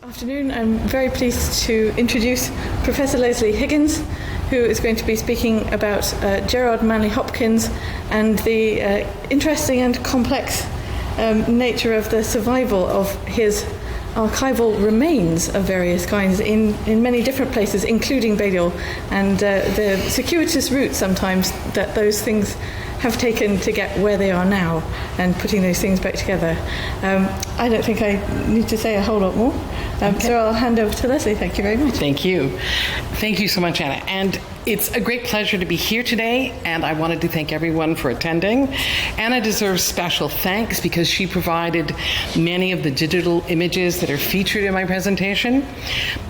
Afternoon. I'm very pleased to introduce Professor Lesley Higgins, who is going to be speaking about Gerard, Manley, Hopkins and the interesting and complex nature of the survival of his archival remains of various kinds in many different places, including Balliol, and the circuitous route sometimes that those things have taken to get where they are now and putting those things back together. I don't think I need to say a whole lot more. Okay. So I'll hand over to Lesley. Thank you very much. Thank you. Thank you so much, Anna. And it's a great pleasure to be here today, and I wanted to thank everyone for attending. Anna deserves special thanks because she provided many of the digital images that are featured in my presentation.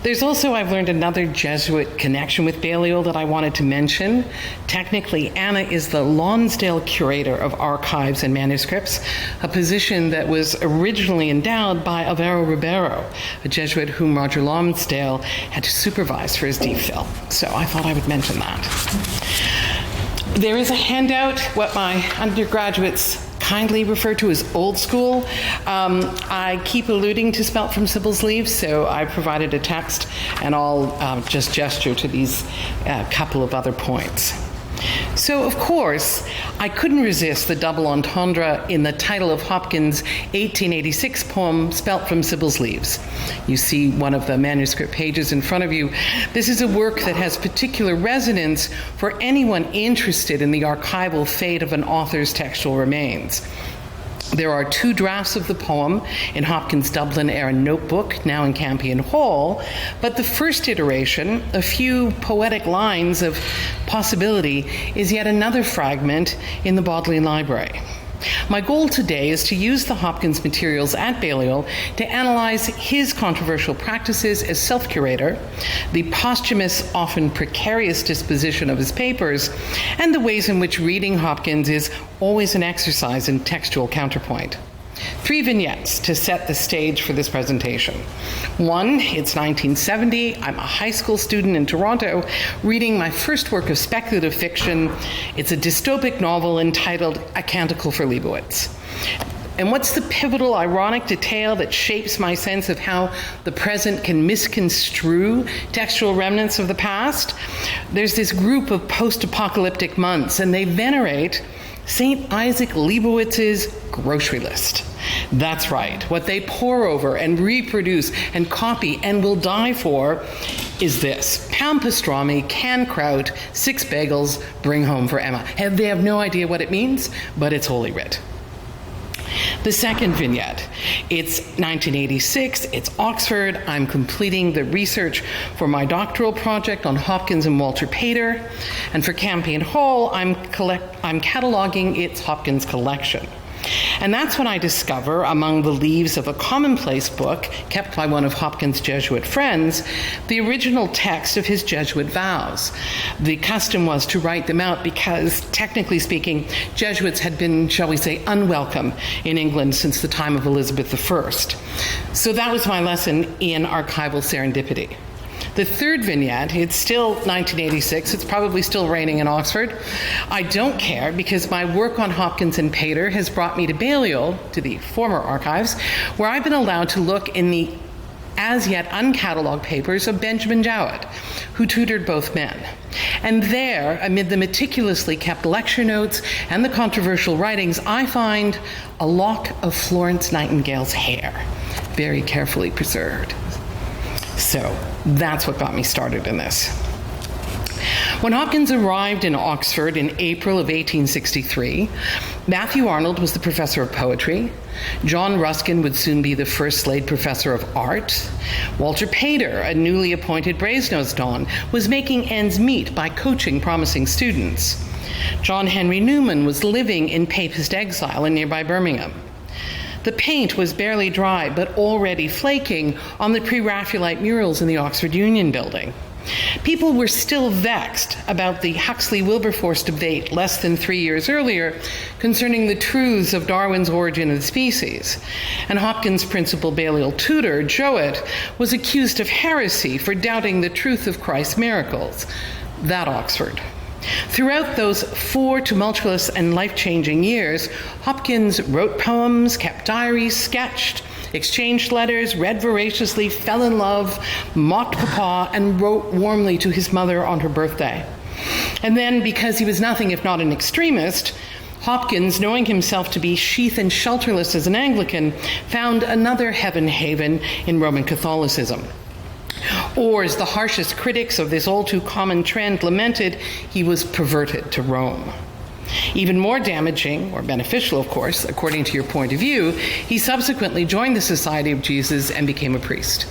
There's also, I've learned, another Jesuit connection with Balliol that I wanted to mention. Technically, Anna is the Lonsdale Curator of Archives and Manuscripts, a position that was originally endowed by Alvaro Ribeiro, a Jesuit whom Roger Lonsdale had to supervise for his DPhil. So I thought I would mention that. There is a handout, what my undergraduates kindly refer to as old school. I keep alluding to Spelt from Sybil's Leaves, so I provided a text, and I'll just gesture to these couple of other points. So, of course, I couldn't resist the double entendre in the title of Hopkins' 1886 poem, Spelt from Sybil's Leaves. You see one of the manuscript pages in front of you. This is a work that has particular resonance for anyone interested in the archival fate of an author's textual remains. There are two drafts of the poem in Hopkins' Dublin-era notebook, now in Campion Hall, but the first iteration, a few poetic lines of possibility, is yet another fragment in the Bodleian Library. My goal today is to use the Hopkins materials at Balliol to analyze his controversial practices as self-curator, the posthumous, often precarious disposition of his papers, and the ways in which reading Hopkins is always an exercise in textual counterpoint. 3 vignettes to set the stage for this presentation. One, it's 1970. I'm a high school student in Toronto reading my first work of speculative fiction. It's a dystopic novel entitled A Canticle for Leibowitz. And what's the pivotal, ironic detail that shapes my sense of how the present can misconstrue textual remnants of the past? There's this group of post-apocalyptic monks, and they venerate St. Isaac Leibowitz's grocery list. That's right. What they pore over and reproduce and copy and will die for is this: pound pastrami, canned kraut, 6 bagels, bring home for Emma. They have no idea what it means, but it's Holy Writ. The second vignette, it's 1986, it's Oxford. I'm completing the research for my doctoral project on Hopkins and Walter Pater, and for Campion Hall, I'm cataloging its Hopkins collection. And that's when I discover, among the leaves of a commonplace book kept by one of Hopkins' Jesuit friends, the original text of his Jesuit vows. The custom was to write them out because, technically speaking, Jesuits had been, shall we say, unwelcome in England since the time of Elizabeth I. So that was my lesson in archival serendipity. The third vignette, it's still 1986, it's probably still raining in Oxford. I don't care because my work on Hopkins and Pater has brought me to Balliol, to the former archives, where I've been allowed to look in the as yet uncatalogued papers of Benjamin Jowett, who tutored both men. And there, amid the meticulously kept lecture notes and the controversial writings, I find a lock of Florence Nightingale's hair, very carefully preserved. So that's what got me started in this. When Hopkins arrived in Oxford in April of 1863, Matthew Arnold was the professor of poetry. John Ruskin would soon be the first Slade professor of art. Walter Pater, a newly appointed Brasenose Don, was making ends meet by coaching promising students. John Henry Newman was living in Papist exile in nearby Birmingham. The paint was barely dry, but already flaking on the pre-Raphaelite murals in the Oxford Union building. People were still vexed about the Huxley-Wilberforce debate less than 3 years earlier concerning the truths of Darwin's Origin of the Species. And Hopkins' principal Balliol tutor, Jowett, was accused of heresy for doubting the truth of Christ's miracles. That Oxford. Throughout those 4 tumultuous and life-changing years, Hopkins wrote poems, kept diaries, sketched, exchanged letters, read voraciously, fell in love, mocked Papa, and wrote warmly to his mother on her birthday. And then, because he was nothing if not an extremist, Hopkins, knowing himself to be sheath and shelterless as an Anglican, found another heaven haven in Roman Catholicism. Or, as the harshest critics of this all-too-common trend lamented, he was perverted to Rome. Even more damaging, or beneficial, of course, according to your point of view, he subsequently joined the Society of Jesus and became a priest.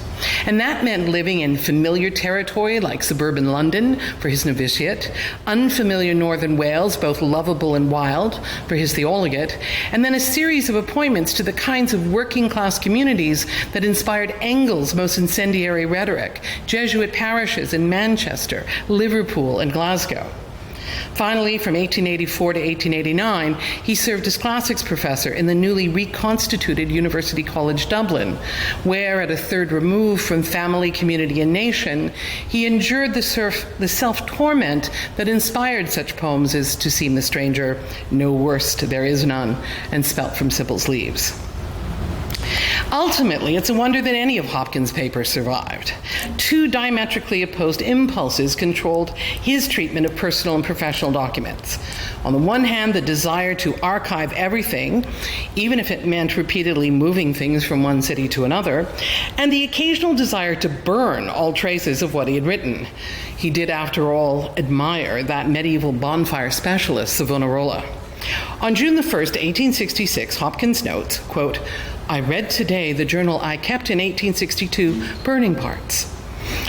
And that meant living in familiar territory like suburban London for his novitiate, unfamiliar northern Wales, both lovable and wild, for his theologate, and then a series of appointments to the kinds of working-class communities that inspired Engel's most incendiary rhetoric, Jesuit parishes in Manchester, Liverpool, and Glasgow. Finally, from 1884 to 1889, he served as classics professor in the newly reconstituted University College Dublin, where, at a third remove from family, community, and nation, he endured the self-torment that inspired such poems as To Seem the Stranger, No Worst, There Is None, and Spelt from Sybil's Leaves. Ultimately, it's a wonder that any of Hopkins' papers survived. 2 diametrically opposed impulses controlled his treatment of personal and professional documents. On the one hand, the desire to archive everything, even if it meant repeatedly moving things from one city to another, and the occasional desire to burn all traces of what he had written. He did, after all, admire that medieval bonfire specialist, Savonarola. On June the 1st, 1866, Hopkins notes, quote, "I read today the journal I kept in 1862, Burning Parts."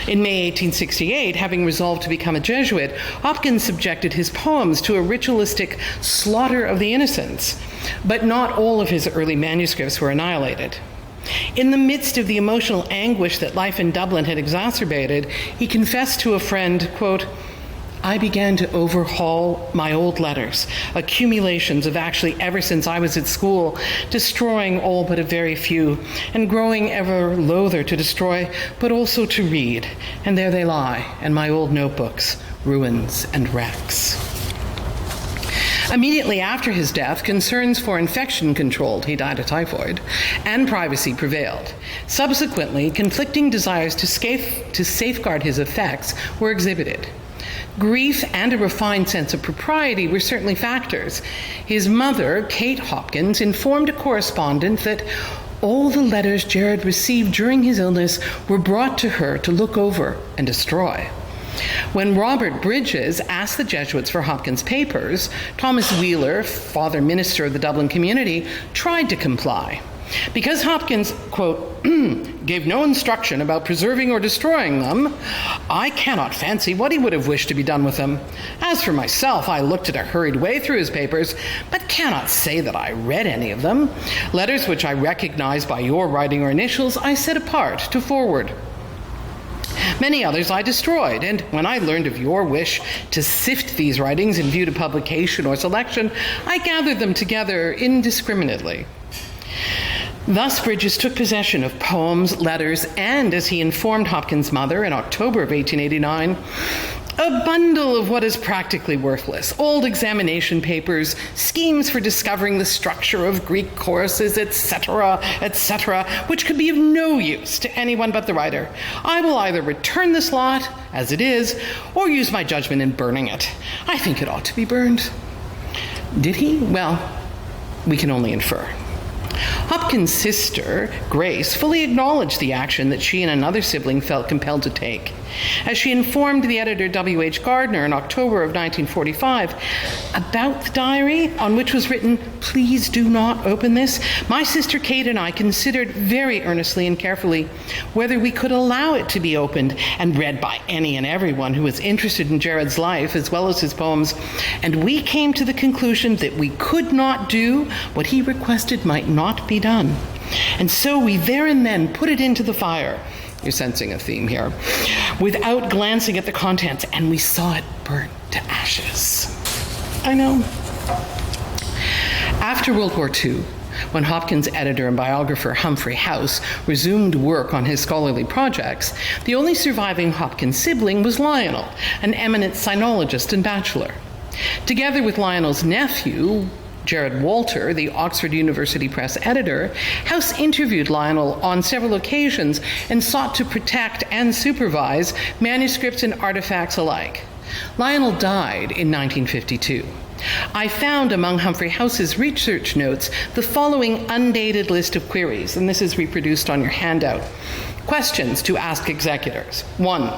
In May 1868, having resolved to become a Jesuit, Hopkins subjected his poems to a ritualistic slaughter of the innocents, but not all of his early manuscripts were annihilated. In the midst of the emotional anguish that life in Dublin had exacerbated, he confessed to a friend, quote, "I began to overhaul my old letters, accumulations of actually ever since I was at school, destroying all but a very few, and growing ever loather to destroy, but also to read. And there they lie, in my old notebooks, ruins and wrecks." Immediately after his death, concerns for infection control, he died of typhoid, and privacy prevailed. Subsequently, conflicting desires to safeguard his effects were exhibited. Grief and a refined sense of propriety were certainly factors. His mother, Kate Hopkins, informed a correspondent that all the letters Gerard received during his illness were brought to her to look over and destroy. When Robert Bridges asked the Jesuits for Hopkins' papers, Thomas Wheeler, father minister of the Dublin community, tried to comply. Because Hopkins, quote, "gave no instruction about preserving or destroying them, I cannot fancy what he would have wished to be done with them. As for myself, I looked at a hurried way through his papers, but cannot say that I read any of them. Letters which I recognize by your writing or initials, I set apart to forward. Many others I destroyed, and when I learned of your wish to sift these writings in view to publication or selection, I gathered them together indiscriminately." Thus, Bridges took possession of poems, letters, and, as he informed Hopkins' mother in October of 1889, a bundle of what is practically worthless, old examination papers, schemes for discovering the structure of Greek choruses, etc., etc., which could be of no use to anyone but the writer. I will either return this lot, as it is, or use my judgment in burning it. I think it ought to be burned. Did he? Well, we can only infer. Hopkins' sister, Grace, fully acknowledged the action that she and another sibling felt compelled to take. As she informed the editor W.H. Gardner in October of 1945 about the diary, on which was written, "Please do not open this," my sister Kate and I considered very earnestly and carefully whether we could allow it to be opened and read by any and everyone who was interested in Gerard's life as well as his poems, and we came to the conclusion that we could not do what he requested might not be done. And so we there and then put it into the fire. You're sensing a theme here. Without glancing at the contents, and we saw it burnt to ashes. I know. After World War II, When Hopkins editor and biographer Humphrey House resumed work on his scholarly projects, the only surviving Hopkins sibling was Lionel, an eminent sinologist and bachelor. Together with Lionel's nephew, Gerard Walter, the Oxford University Press editor, House interviewed Lionel on several occasions and sought to protect and supervise manuscripts and artifacts alike. Lionel died in 1952. I found among Humphrey House's research notes the following undated list of queries, and this is reproduced on your handout. Questions to ask executors. 1.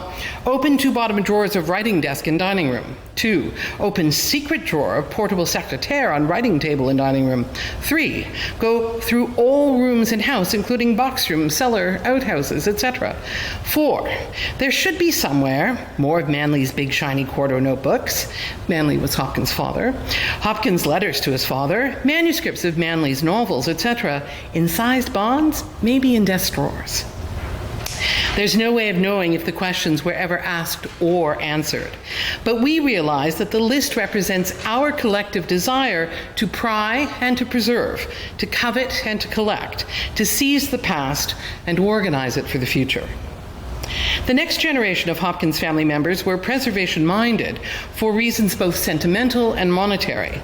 Open 2 bottom drawers of writing desk in dining room. 2. Open secret drawer of portable secretaire on writing table in dining room. 3. Go through all rooms in house, including box room, cellar, outhouses, etc. 4. There should be somewhere more of Manley's big shiny quarto notebooks. Manley was Hopkins' father. Hopkins' letters to his father, manuscripts of Manley's novels, etc. Incised bonds, maybe in desk drawers. There's no way of knowing if the questions were ever asked or answered. But we realize that the list represents our collective desire to pry and to preserve, to covet and to collect, to seize the past and organize it for the future. The next generation of Hopkins family members were preservation-minded for reasons both sentimental and monetary.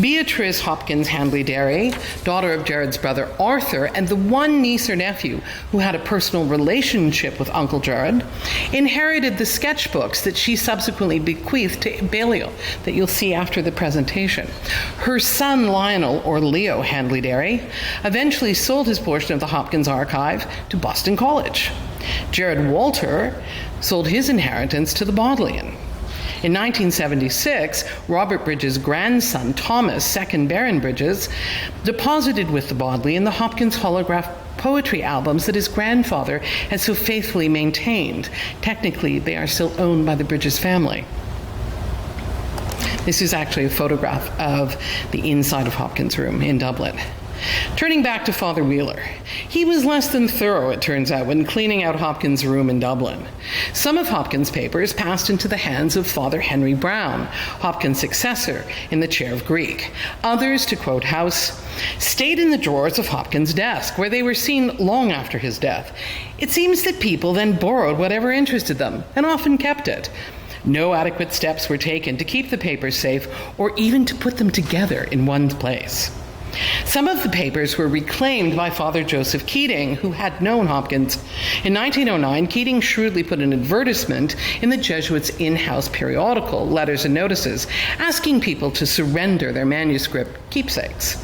Beatrice Hopkins Handley-Derry, daughter of Gerard's brother Arthur, and the one niece or nephew who had a personal relationship with Uncle Gerard, inherited the sketchbooks that she subsequently bequeathed to Balliol that you'll see after the presentation. Her son Lionel, or Leo Handley-Derry, eventually sold his portion of the Hopkins archive to Boston College. Gerard Walter sold his inheritance to the Bodleian. In 1976, Robert Bridges' grandson, Thomas, 2nd Baron Bridges, deposited with the Bodleian the Hopkins holograph poetry albums that his grandfather had so faithfully maintained. Technically, they are still owned by the Bridges family. This is actually a photograph of the inside of Hopkins' room in Dublin. Turning back to Father Wheeler, he was less than thorough, it turns out, when cleaning out Hopkins' room in Dublin. Some of Hopkins' papers passed into the hands of Father Henry Brown, Hopkins' successor in the chair of Greek. Others, to quote House, stayed in the drawers of Hopkins' desk, where they were seen long after his death. It seems that people then borrowed whatever interested them, and often kept it. No adequate steps were taken to keep the papers safe, or even to put them together in one place. Some of the papers were reclaimed by Father Joseph Keating, who had known Hopkins. In 1909, Keating shrewdly put an advertisement in the Jesuits' in-house periodical, Letters and Notices, asking people to surrender their manuscript keepsakes.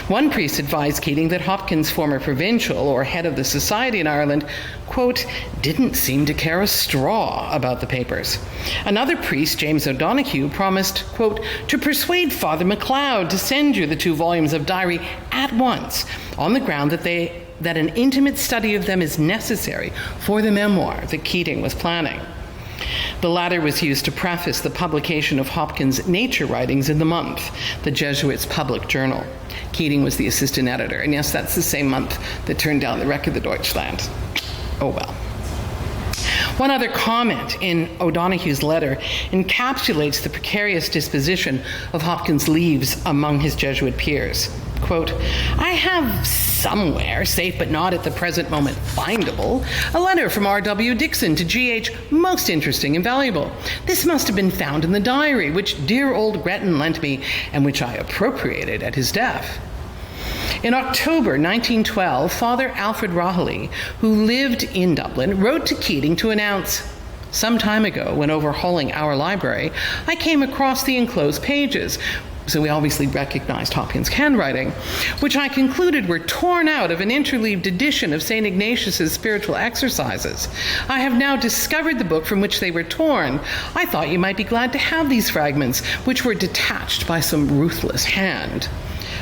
One priest advised Keating that Hopkins' former provincial, or head of the society in Ireland, quote, didn't seem to care a straw about the papers. Another priest, James O'Donoghue, promised, quote, to persuade Father MacLeod to send you the 2 volumes of diary at once, on the ground that an intimate study of them is necessary for the memoir that Keating was planning. The latter was used to preface the publication of Hopkins' nature writings in the Month, the Jesuits' public journal. Keating was the assistant editor, and yes, that's the same month that turned down the Wreck of the Deutschland. Oh well. One other comment in O'Donoghue's letter encapsulates the precarious disposition of Hopkins' leaves among his Jesuit peers. Quote, I have somewhere, safe but not at the present moment findable, a letter from R.W. Dixon to G.H. most interesting and valuable. This must have been found in the diary, which dear old Gretton lent me, and which I appropriated at his death. In October 1912, Father Alfred Rahaley, who lived in Dublin, wrote to Keating to announce, some time ago, when overhauling our library, I came across the enclosed pages. So we obviously recognized Hopkins' handwriting, which I concluded were torn out of an interleaved edition of St. Ignatius's Spiritual Exercises. I have now discovered the book from which they were torn. I thought you might be glad to have these fragments, which were detached by some ruthless hand.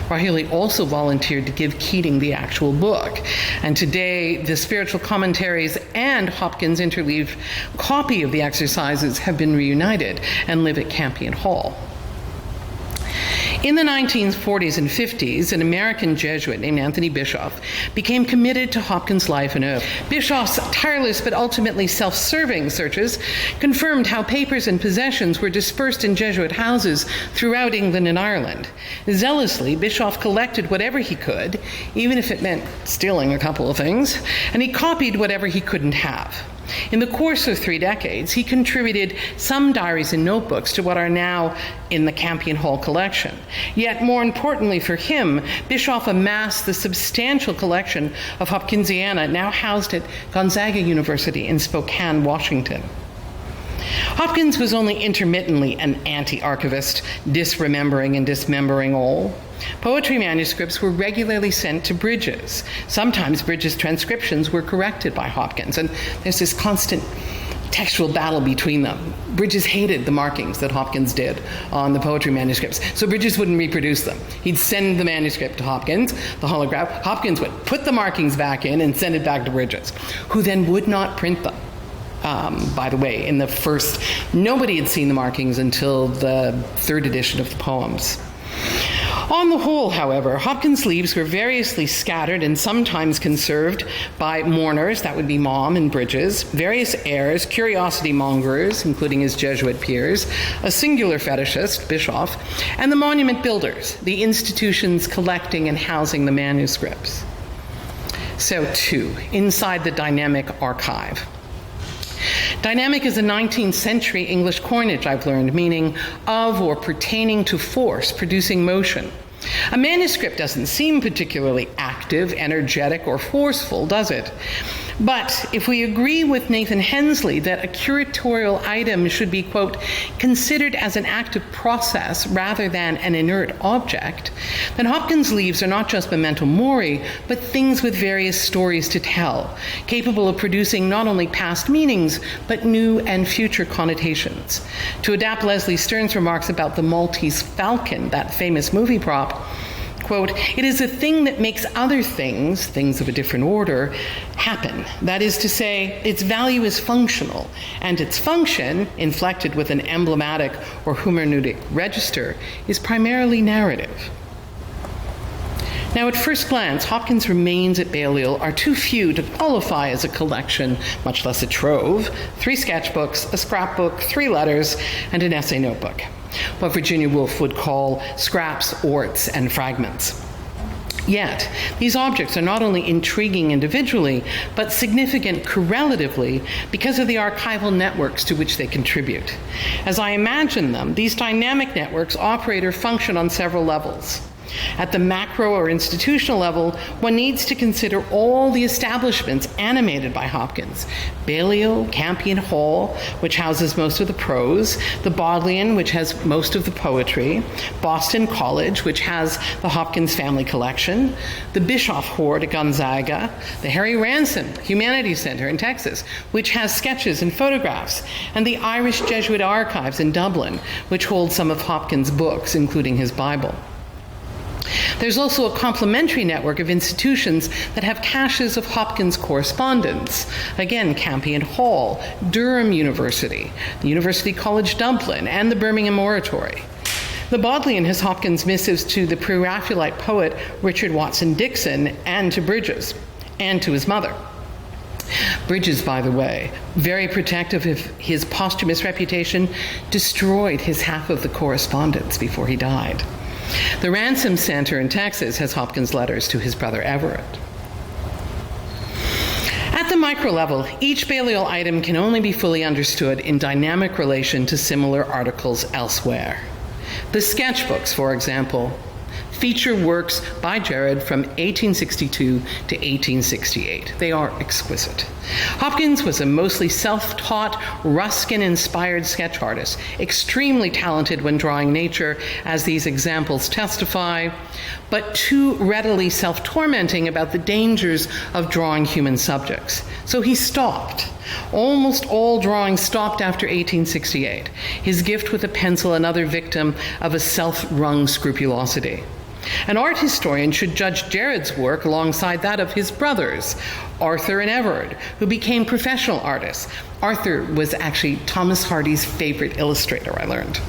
Rahaley also volunteered to give Keating the actual book, and today the spiritual commentaries and Hopkins' interleaved copy of the exercises have been reunited and live at Campion Hall. In the 1940s and 50s, an American Jesuit named Anthony Bischoff became committed to Hopkins' life and oeuvre. Bischoff's tireless but ultimately self-serving searches confirmed how papers and possessions were dispersed in Jesuit houses throughout England and Ireland. Zealously, Bischoff collected whatever he could, even if it meant stealing a couple of things, and he copied whatever he couldn't have. In the course of 3 decades, he contributed some diaries and notebooks to what are now in the Campion Hall collection. Yet, more importantly for him, Bischoff amassed the substantial collection of Hopkinsiana now housed at Gonzaga University in Spokane, Washington. Hopkins was only intermittently an anti-archivist, disremembering and dismembering all. Poetry manuscripts were regularly sent to Bridges. Sometimes Bridges' transcriptions were corrected by Hopkins, and there's this constant textual battle between them. Bridges hated the markings that Hopkins did on the poetry manuscripts, so Bridges wouldn't reproduce them. He'd send the manuscript to Hopkins, the holograph. Hopkins would put the markings back in and send it back to Bridges, who then would not print them. By the way, in the first, nobody had seen the markings until the 3rd edition of the poems. On the whole, however, Hopkins' leaves were variously scattered and sometimes conserved by mourners, that would be Mom and Bridges, various heirs, curiosity mongers, including his Jesuit peers, a singular fetishist, Bischoff, and the monument builders, the institutions collecting and housing the manuscripts. So, too, inside the dynamic archive. Dynamic is a 19th century English coinage, I've learned, meaning of or pertaining to force, producing motion. A manuscript doesn't seem particularly active, energetic, or forceful, does it? But if we agree with Nathan Hensley that a curatorial item should be, quote, considered as an active process rather than an inert object, then Hopkins' leaves are not just memento mori, but things with various stories to tell, capable of producing not only past meanings, but new and future connotations. To adapt Leslie Stern's remarks about the Maltese falcon, that famous movie prop, quote, it is a thing that makes other things, things of a different order, happen. That is to say, its value is functional, and its function, inflected with an emblematic or hermeneutic register, is primarily narrative. Now, at first glance, Hopkins' remains at Balliol are too few to qualify as a collection, much less a trove: 3 sketchbooks, a scrapbook, 3 letters, and an essay notebook. What Virginia Woolf would call scraps, orts, and fragments. Yet, these objects are not only intriguing individually, but significant correlatively because of the archival networks to which they contribute. As I imagine them, these dynamic networks operate or function on several levels. At the macro or institutional level, one needs to consider all the establishments animated by Hopkins. Balliol, Campion Hall, which houses most of the prose, the Bodleian, which has most of the poetry, Boston College, which has the Hopkins family collection, the Bischoff hoard at Gonzaga, the Harry Ransom Humanities Center in Texas, which has sketches and photographs, and the Irish Jesuit Archives in Dublin, which holds some of Hopkins' books, including his Bible. There's also a complementary network of institutions that have caches of Hopkins correspondence. Again, Campion Hall, Durham University, the University College Dublin, and the Birmingham Oratory. The Bodleian has Hopkins' missives to the pre-Raphaelite poet Richard Watson Dixon and to Bridges, and to his mother. Bridges, by the way, very protective of his posthumous reputation, destroyed his half of the correspondence before he died. The Ransom Center in Texas has Hopkins' letters to his brother Everett. At the micro level, each Balliol item can only be fully understood in dynamic relation to similar articles elsewhere. The sketchbooks, for example, feature works by Gerard from 1862 to 1868. They are exquisite. Hopkins was a mostly self-taught, Ruskin-inspired sketch artist, extremely talented when drawing nature, as these examples testify, but too readily self-tormenting about the dangers of drawing human subjects. So he stopped. Almost all drawing stopped after 1868, his gift with a pencil another victim of a self-wrung scrupulosity. An art historian should judge Gerard's work alongside that of his brothers, Arthur and Everard, who became professional artists. Arthur was actually Thomas Hardy's favorite illustrator, I learned.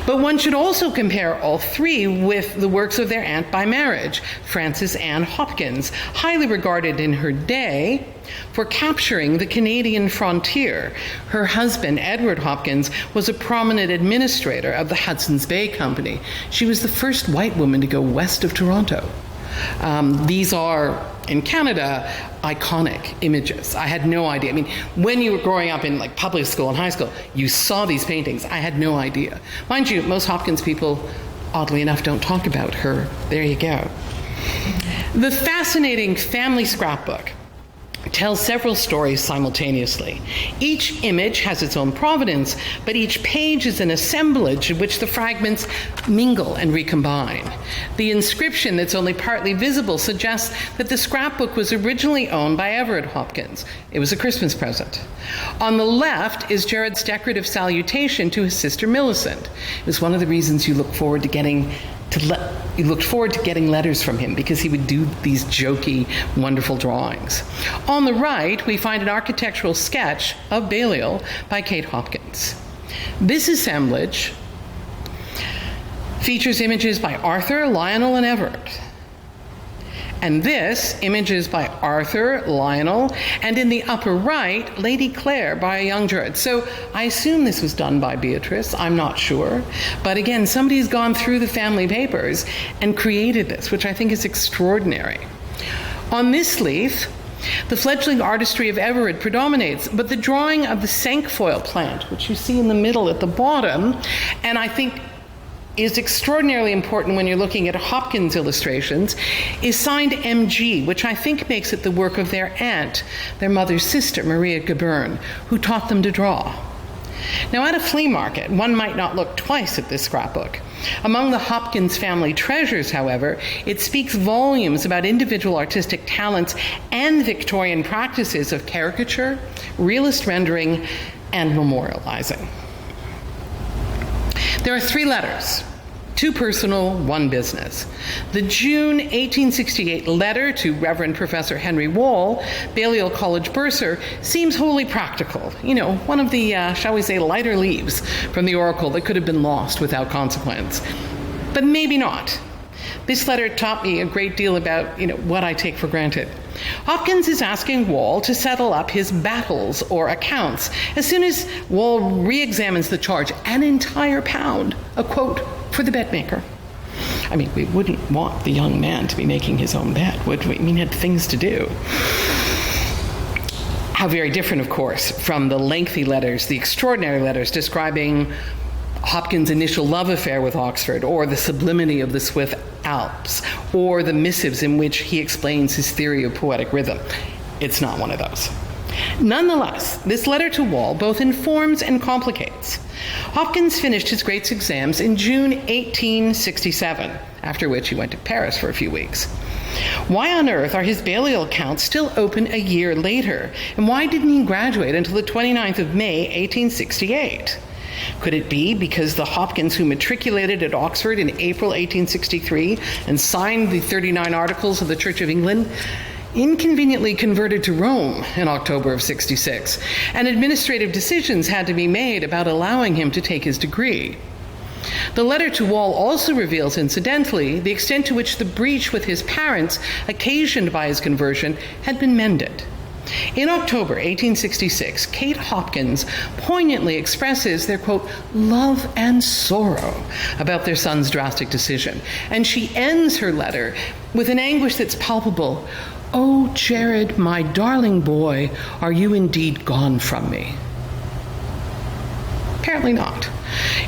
But one should also compare all three with the works of their aunt by marriage, Frances Anne Hopkins, highly regarded in her day for capturing the Canadian frontier. Her husband, Edward Hopkins, was a prominent administrator of the Hudson's Bay Company. She was the first white woman to go west of Toronto. These are, in Canada, iconic images. I had no idea. I mean, when you were growing up in like public school and high school, you saw these paintings. I had no idea. Mind you, most Hopkins people, oddly enough, don't talk about her. There you go. The fascinating family scrapbook tells several stories simultaneously. Each image has its own provenance, but each page is an assemblage in which the fragments mingle and recombine. The inscription that's only partly visible suggests that the scrapbook was originally owned by Everett Hopkins. It was a Christmas present. On the left is Gerard's decorative salutation to his sister Millicent. It was one of the reasons you looked forward to getting letters from him, because he would do these jokey, wonderful drawings. On the right, we find an architectural sketch of Balliol by Kate Hopkins. This assemblage features images by Arthur, Lionel, and Everett. And this, images by Arthur, Lionel, and in the upper right, Lady Clare by a young Gerard. So I assume this was done by Beatrice, I'm not sure. But again, somebody's gone through the family papers and created this, which I think is extraordinary. On this leaf, the fledgling artistry of Everett predominates, but the drawing of the cinquefoil plant, which you see in the middle at the bottom, and I think is extraordinarily important when you're looking at Hopkins illustrations, is signed MG, which I think makes it the work of their aunt, their mother's sister, Maria Gabern, who taught them to draw. Now, at a flea market, one might not look twice at this scrapbook. Among the Hopkins family treasures, however, it speaks volumes about individual artistic talents and Victorian practices of caricature, realist rendering, and memorializing. There are 3 letters, 2 personal, 1 business. The June 1868 letter to Reverend Professor Henry Wall, Balliol College bursar, seems wholly practical. You know, one of the, shall we say, lighter leaves from the oracle that could have been lost without consequence. But maybe not. This letter taught me a great deal about, what I take for granted. Hopkins is asking Wall to settle up his battles or accounts. As soon as Wall re-examines the charge, an entire £1, a quote, for the bedmaker. I mean, we wouldn't want the young man to be making his own bed, would we? I mean, he had things to do. How very different, of course, from the lengthy letters, the extraordinary letters describing Hopkins' initial love affair with Oxford, or the sublimity of the Swiss Alps, or the missives in which he explains his theory of poetic rhythm. It's not one of those. Nonetheless, this letter to Wall both informs and complicates. Hopkins finished his Greats exams in June 1867, after which he went to Paris for a few weeks. Why on earth are his Balliol accounts still open a year later? And why didn't he graduate until the 29th of May, 1868? Could it be because the Hopkins who matriculated at Oxford in April 1863 and signed the 39 Articles of the Church of England inconveniently converted to Rome in October of 66, and administrative decisions had to be made about allowing him to take his degree? The letter to Wall also reveals, incidentally, the extent to which the breach with his parents, occasioned by his conversion, had been mended. In October 1866, Kate Hopkins poignantly expresses their, quote, love and sorrow about their son's drastic decision. And she ends her letter with an anguish that's palpable. "Oh, Gerard, my darling boy, are you indeed gone from me?" Apparently not.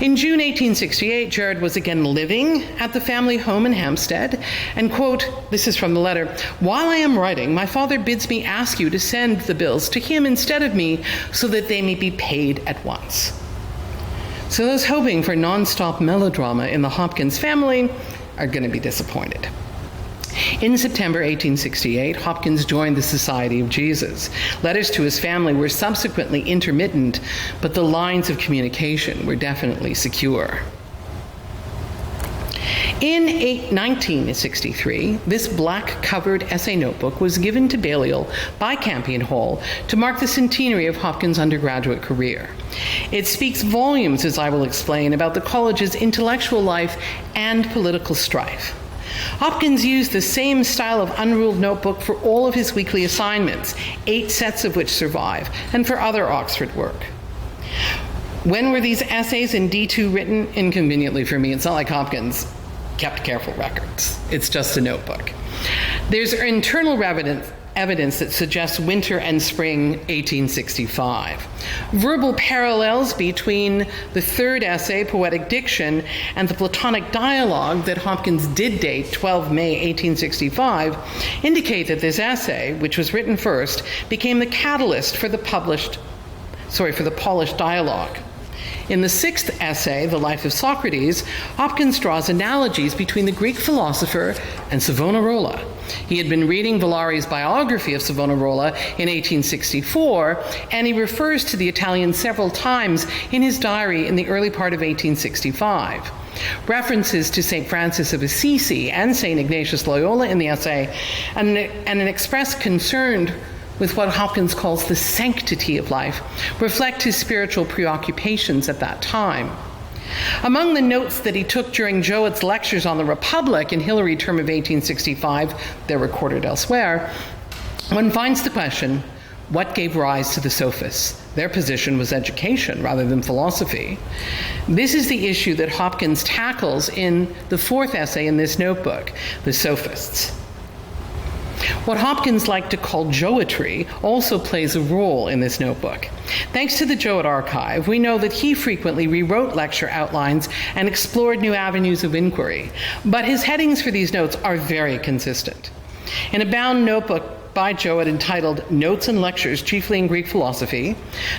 In June 1868, Gerard was again living at the family home in Hampstead, and, quote, this is from the letter, "While I am writing, my father bids me ask you to send the bills to him instead of me, so that they may be paid at once." So those hoping for non-stop melodrama in the Hopkins family are going to be disappointed. In September 1868, Hopkins joined the Society of Jesus. Letters to his family were subsequently intermittent, but the lines of communication were definitely secure. In 1963, this black-covered essay notebook was given to Balliol by Campion Hall to mark the centenary of Hopkins' undergraduate career. It speaks volumes, as I will explain, about the college's intellectual life and political strife. Hopkins used the same style of unruled notebook for all of his weekly assignments, 8 sets of which survive, and for other Oxford work. When were these essays in D2 written? Inconveniently for me. It's not like Hopkins kept careful records. It's just a notebook. There's internal evidence that suggests winter and spring 1865. Verbal parallels between the third essay, Poetic Diction, and the Platonic dialogue that Hopkins did date 12 May 1865 indicate that this essay, which was written first, became the catalyst for the polished dialogue. In the 6th essay, The Life of Socrates, Hopkins draws analogies between the Greek philosopher and Savonarola. He had been reading Villari's biography of Savonarola in 1864, and he refers to the Italian several times in his diary in the early part of 1865. References to St. Francis of Assisi and St. Ignatius Loyola in the essay, and an expressed concern with what Hopkins calls the sanctity of life, reflect his spiritual preoccupations at that time. Among the notes that he took during Jowett's lectures on the Republic in Hilary term of 1865, they're recorded elsewhere, one finds the question, what gave rise to the sophists? Their position was education rather than philosophy. This is the issue that Hopkins tackles in the 4th essay in this notebook, The Sophists. What Hopkins liked to call Joetry also plays a role in this notebook. Thanks to the Jowett archive, we know that he frequently rewrote lecture outlines and explored new avenues of inquiry, but his headings for these notes are very consistent. In a bound notebook by Jowett entitled Notes and Lectures, chiefly in Greek philosophy,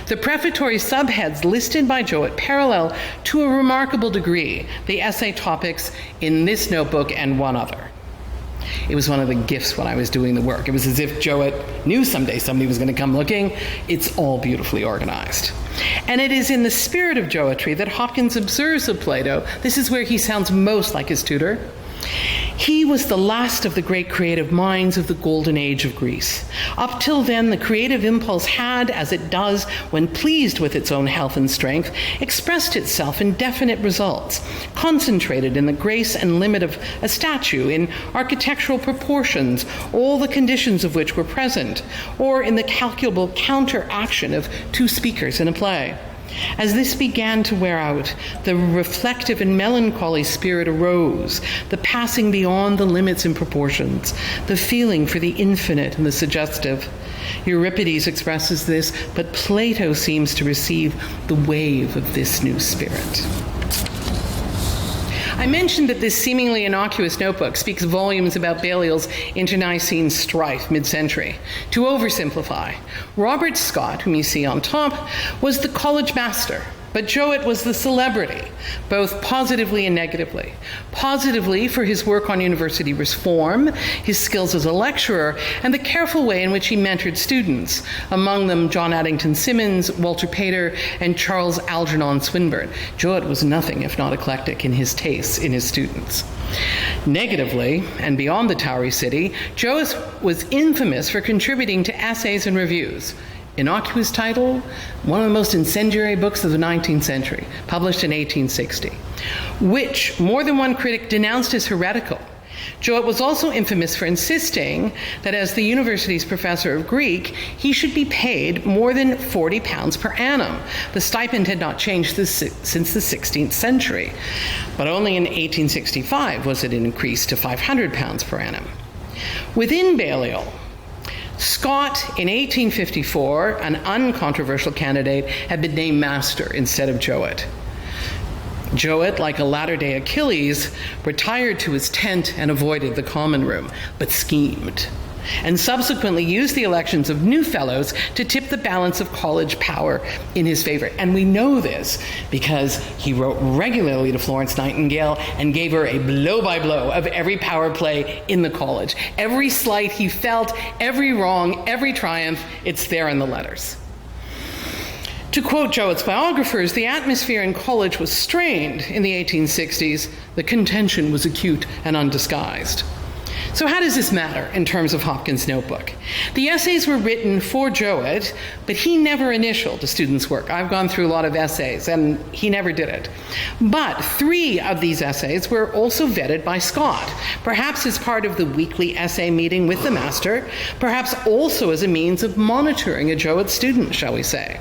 the prefatory subheads listed by Jowett parallel to a remarkable degree the essay topics in this notebook and one other. It was one of the gifts when I was doing the work. It was as if Jowett knew someday somebody was going to come looking. It's all beautifully organized. And it is in the spirit of Joetry that Hopkins observes of Plato. This is where he sounds most like his tutor. He was the last of the great creative minds of the golden age of Greece. Up till then, the creative impulse had, as it does when pleased with its own health and strength, expressed itself in definite results, concentrated in the grace and limit of a statue, in architectural proportions, all the conditions of which were present, or in the calculable counteraction of 2 speakers in a play. As this began to wear out, the reflective and melancholy spirit arose, the passing beyond the limits and proportions, the feeling for the infinite and the suggestive. Euripides expresses this, but Plato seems to receive the wave of this new spirit. I mentioned that this seemingly innocuous notebook speaks volumes about Balliol's internecine strife mid-century. To oversimplify, Robert Scott, whom you see on top, was the college master, but Jowett was the celebrity, both positively and negatively. Positively for his work on university reform, his skills as a lecturer, and the careful way in which he mentored students, among them John Addington Symonds, Walter Pater, and Charles Algernon Swinburne. Jowett was nothing if not eclectic in his tastes in his students. Negatively, and beyond the Towery City, Jowett was infamous for contributing to essays and reviews. Innocuous title, one of the most incendiary books of the 19th century, published in 1860, which more than one critic denounced as heretical. Jowett was also infamous for insisting that as the university's professor of Greek, he should be paid more than £40 per annum. The stipend had not changed since the 16th century, but only in 1865 was it increased to £500 per annum. Within Balliol, Scott, in 1854, an uncontroversial candidate, had been named master instead of Jowett. Jowett, like a latter-day Achilles, retired to his tent and avoided the common room, but schemed, and subsequently used the elections of new fellows to tip the balance of college power in his favor. And we know this because he wrote regularly to Florence Nightingale and gave her a blow-by-blow of every power play in the college. Every slight he felt, every wrong, every triumph, it's there in the letters. To quote Jowett's biographers, the atmosphere in college was strained in the 1860s. The contention was acute and undisguised. So how does this matter in terms of Hopkins' notebook? The essays were written for Jowett, but he never initialed the students' work. I've gone through a lot of essays, and he never did it. But 3 of these essays were also vetted by Scott, perhaps as part of the weekly essay meeting with the master, perhaps also as a means of monitoring a Jowett student, shall we say.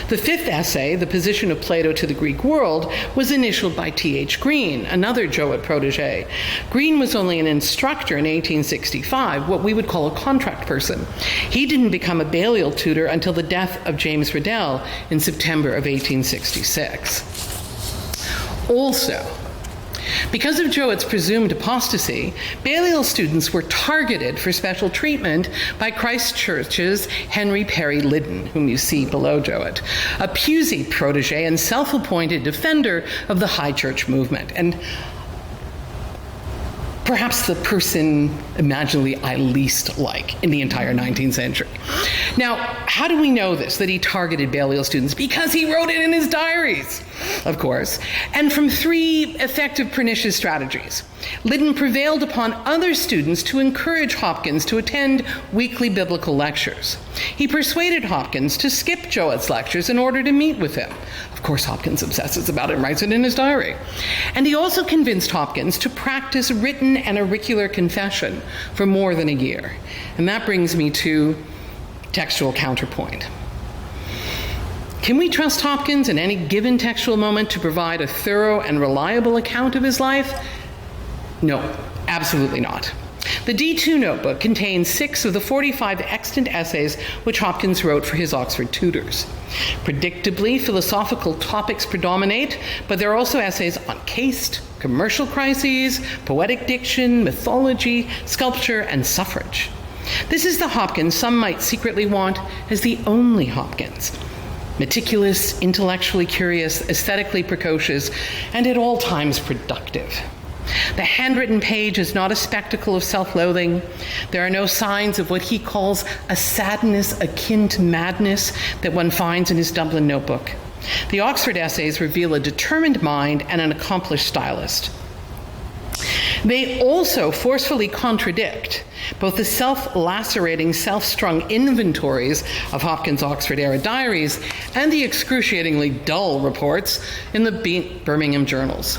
The 5th essay, The Position of Plato to the Greek World, was initialed by T.H. Green, another Jowett protege. Green was only an instructor in 1865, what we would call a contract person. He didn't become a Balliol tutor until the death of James Riddell in September of 1866. Also, because of Jowett's presumed apostasy, Balliol students were targeted for special treatment by Christ Church's Henry Perry Liddon, whom you see below Jowett, a Pusey protege and self-appointed defender of the High Church movement, and perhaps the person imaginably I least like in the entire 19th century. Now, how do we know this, that he targeted Balliol students? Because he wrote it in his diaries, of course, and from 3 effective pernicious strategies. Liddon prevailed upon other students to encourage Hopkins to attend weekly biblical lectures. He persuaded Hopkins to skip Jowett's lectures in order to meet with him. Of course, Hopkins obsesses about it and writes it in his diary. And he also convinced Hopkins to practice written and auricular confession for more than a year. And that brings me to textual counterpoint. Can we trust Hopkins in any given textual moment to provide a thorough and reliable account of his life? No, absolutely not. The D2 notebook contains 6 of the 45 extant essays which Hopkins wrote for his Oxford tutors. Predictably, philosophical topics predominate, but there are also essays on caste, commercial crises, poetic diction, mythology, sculpture, and suffrage. This is the Hopkins some might secretly want as the only Hopkins. Meticulous, intellectually curious, aesthetically precocious, and at all times productive. The handwritten page is not a spectacle of self-loathing. There are no signs of what he calls a sadness akin to madness that one finds in his Dublin notebook. The Oxford essays reveal a determined mind and an accomplished stylist. They also forcefully contradict both the self-lacerating, self-strung inventories of Hopkins' Oxford-era diaries and the excruciatingly dull reports in the Birmingham journals.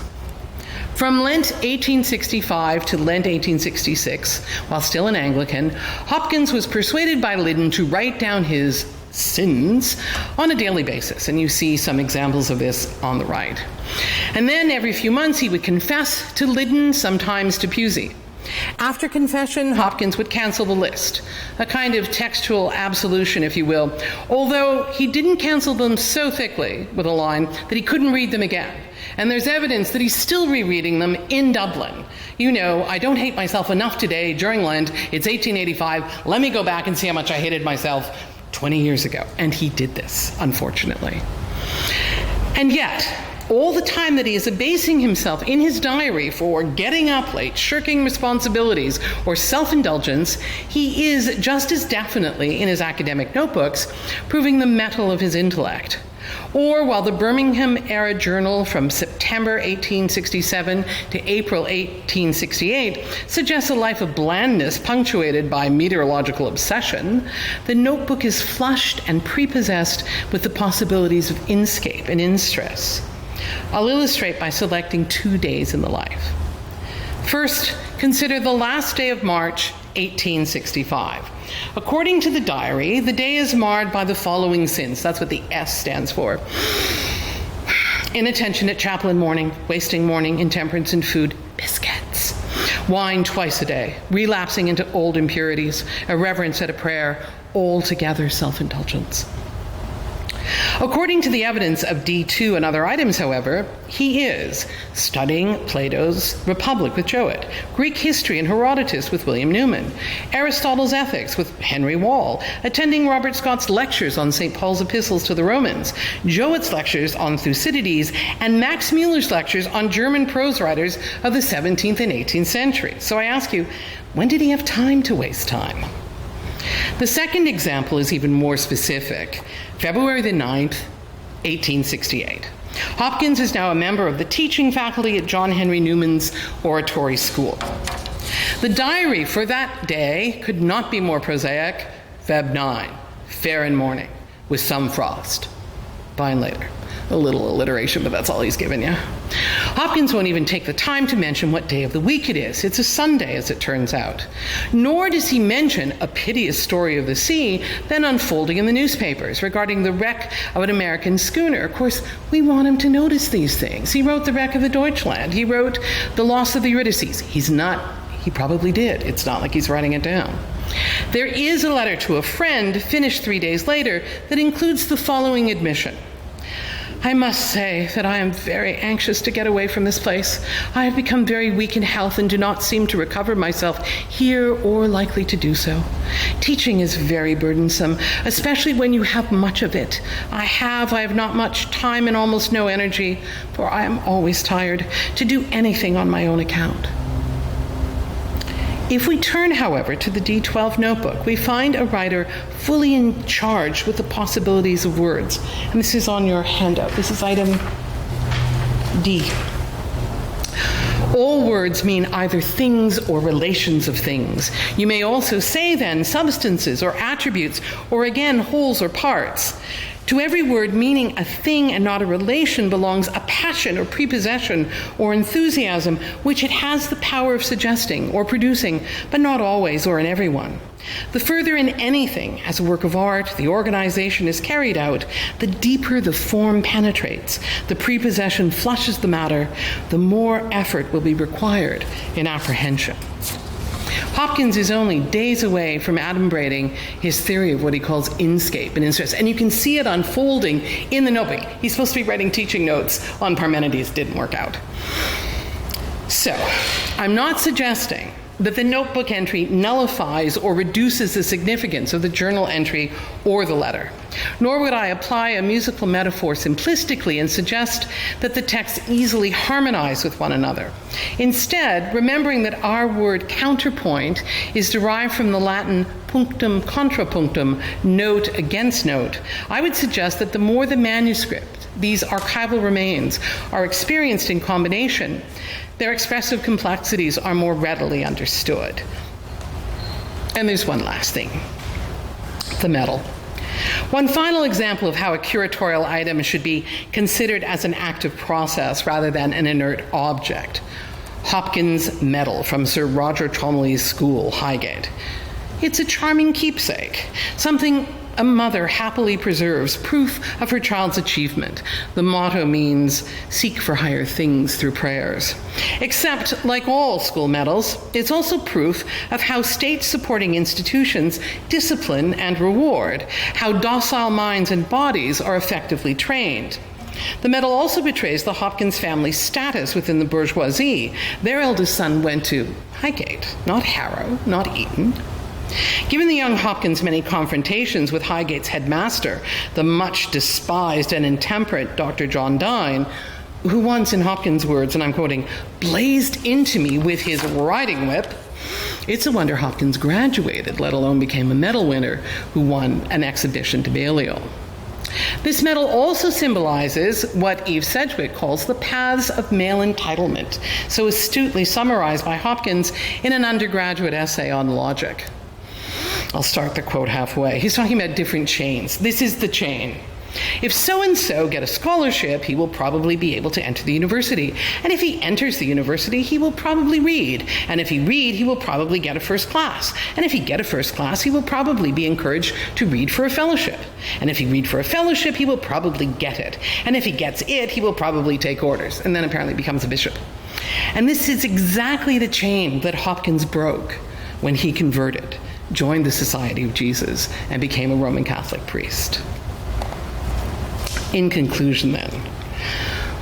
From Lent 1865 to Lent 1866, while still an Anglican, Hopkins was persuaded by Liddon to write down his sins on a daily basis, and you see some examples of this on the right. And then every few months he would confess to Liddon, sometimes to Pusey. After confession, Hopkins would cancel the list, a kind of textual absolution, if you will, although he didn't cancel them so thickly with a line that he couldn't read them again. And there's evidence that he's still rereading them in Dublin. You know, I don't hate myself enough today during Lent. It's 1885. Let me go back and see how much I hated myself 20 years ago. And he did this, unfortunately. And yet, all the time that he is abasing himself in his diary for getting up late, shirking responsibilities, or self-indulgence, he is just as definitely in his academic notebooks proving the mettle of his intellect. Or while the Birmingham-era journal from September 1867 to April 1868 suggests a life of blandness punctuated by meteorological obsession, the notebook is flushed and prepossessed with the possibilities of inscape and in-stress. I'll illustrate by selecting 2 days in the life. First, consider the last day of March, 1865. According to the diary, the day is marred by the following sins. That's what the S stands for. Inattention at chapel in morning, wasting morning, intemperance in food, biscuits. Wine twice a day, relapsing into old impurities, irreverence at a prayer, altogether self-indulgence. According to the evidence of D2 and other items, however, he is studying Plato's Republic with Jowett, Greek history and Herodotus with William Newman, Aristotle's Ethics with Henry Wall, attending Robert Scott's lectures on St. Paul's epistles to the Romans, Jowett's lectures on Thucydides, and Max Muller's lectures on German prose writers of the 17th and 18th century. So I ask you, when did he have time to waste time? The second example is even more specific. February the 9th, 1868. Hopkins is now a member of the teaching faculty at John Henry Newman's Oratory School. The diary for that day could not be more prosaic. Feb 9, fair and morning, with some frost. Fine later. A little alliteration, but that's all he's given you. Hopkins won't even take the time to mention what day of the week it is. It's a Sunday, as it turns out. Nor does he mention a piteous story of the sea then unfolding in the newspapers regarding the wreck of an American schooner. Of course, we want him to notice these things. He wrote the wreck of the Deutschland. He wrote the loss of the Eurydice. He probably did. It's not like he's writing it down. There is a letter to a friend, finished 3 days later, that includes the following admission. I must say that I am very anxious to get away from this place. I have become very weak in health and do not seem to recover myself here or likely to do so. Teaching is very burdensome, especially when you have much of it. I have not much time and almost no energy, for I am always tired, to do anything on my own account. If we turn, however, to the D12 notebook, we find a writer fully in charge with the possibilities of words. And this is on your handout. This is item D. All words mean either things or relations of things. You may also say, then, substances or attributes, or again, wholes or parts. To every word meaning a thing and not a relation belongs a passion or prepossession or enthusiasm which it has the power of suggesting or producing, but not always or in everyone. The further in anything, as a work of art, the organization is carried out, the deeper the form penetrates, the prepossession flushes the matter, the more effort will be required in apprehension. Hopkins is only days away from adumbrating his theory of what he calls inscape and instress, and you can see it unfolding in the notebook. He's supposed to be writing teaching notes on Parmenides, didn't work out. So, I'm not suggesting that the notebook entry nullifies or reduces the significance of the journal entry or the letter. Nor would I apply a musical metaphor simplistically and suggest that the texts easily harmonize with one another. Instead, remembering that our word counterpoint is derived from the Latin punctum contra punctum, note against note, I would suggest that the more the manuscript, these archival remains, are experienced in combination, their expressive complexities are more readily understood. And there's one last thing, the medal. One final example of how a curatorial item should be considered as an active process rather than an inert object. Hopkins' medal from Sir Roger Cholmondeley's school, Highgate. It's a charming keepsake, something a mother happily preserves, proof of her child's achievement. The motto means, seek for higher things through prayers. Except, like all school medals, it's also proof of how state-supporting institutions discipline and reward, how docile minds and bodies are effectively trained. The medal also betrays the Hopkins family's status within the bourgeoisie. Their eldest son went to Highgate, not Harrow, not Eton. Given the young Hopkins' many confrontations with Highgate's headmaster, the much despised and intemperate Dr. John Dine, who once, in Hopkins' words, and I'm quoting, blazed into me with his riding whip, it's a wonder Hopkins graduated, let alone became a medal winner who won an exhibition to Balliol. This medal also symbolizes what Eve Sedgwick calls the paths of male entitlement, so astutely summarized by Hopkins in an undergraduate essay on logic. I'll start the quote halfway. He's talking about different chains. This is the chain. If so-and-so get a scholarship, he will probably be able to enter the university. And if he enters the university, he will probably read. And if he read, he will probably get a first class. And if he get a first class, he will probably be encouraged to read for a fellowship. And if he read for a fellowship, he will probably get it. And if he gets it, he will probably take orders. And then apparently becomes a bishop. And this is exactly the chain that Hopkins broke when he converted, joined the Society of Jesus, and became a Roman Catholic priest. In conclusion, then,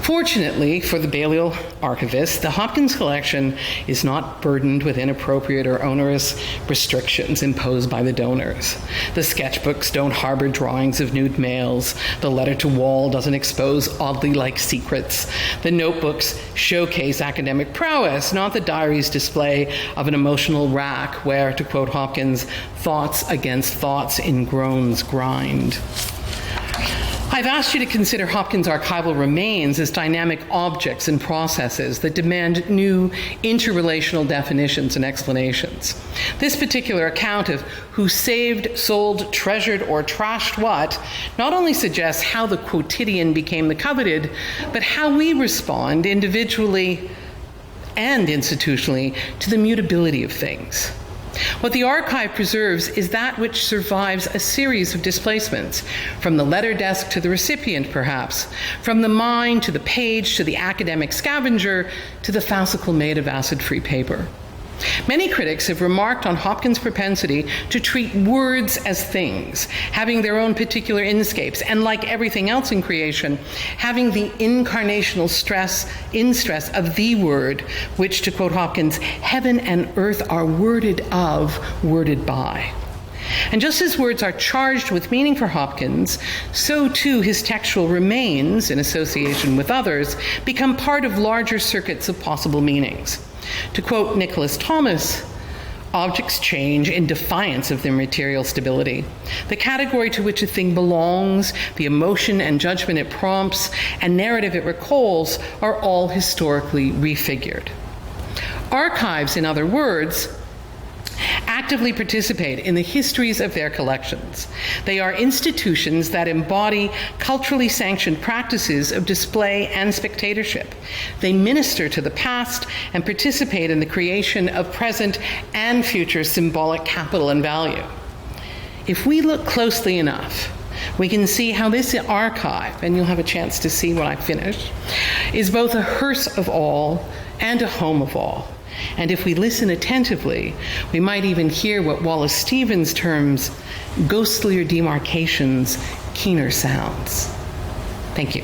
fortunately for the Balliol archivist, the Hopkins collection is not burdened with inappropriate or onerous restrictions imposed by the donors. The sketchbooks don't harbor drawings of nude males. The letter to Wall doesn't expose oddly like secrets. The notebooks showcase academic prowess, not the diary's display of an emotional rack where, to quote Hopkins, thoughts against thoughts in groans grind. I've asked you to consider Hopkins' archival remains as dynamic objects and processes that demand new interrelational definitions and explanations. This particular account of who saved, sold, treasured, or trashed what not only suggests how the quotidian became the coveted, but how we respond individually and institutionally to the mutability of things. What the archive preserves is that which survives a series of displacements, from the letter desk to the recipient, perhaps, from the mind to the page to the academic scavenger to the fascicle made of acid-free paper. Many critics have remarked on Hopkins' propensity to treat words as things, having their own particular inscapes, and like everything else in creation, having the incarnational stress of the word, which, to quote Hopkins, heaven and earth are worded of, worded by. And just as words are charged with meaning for Hopkins, so too his textual remains, in association with others, become part of larger circuits of possible meanings. To quote Nicholas Thomas, objects change in defiance of their material stability. The category to which a thing belongs, the emotion and judgment it prompts, and narrative it recalls are all historically refigured. Archives, in other words, actively participate in the histories of their collections. They are institutions that embody culturally sanctioned practices of display and spectatorship. They minister to the past and participate in the creation of present and future symbolic capital and value. If we look closely enough, we can see how this archive, and you'll have a chance to see when I finish, is both a hearse of all and a home of all. And if we listen attentively, we might even hear what Wallace Stevens terms ghostlier demarcations, keener sounds. Thank you.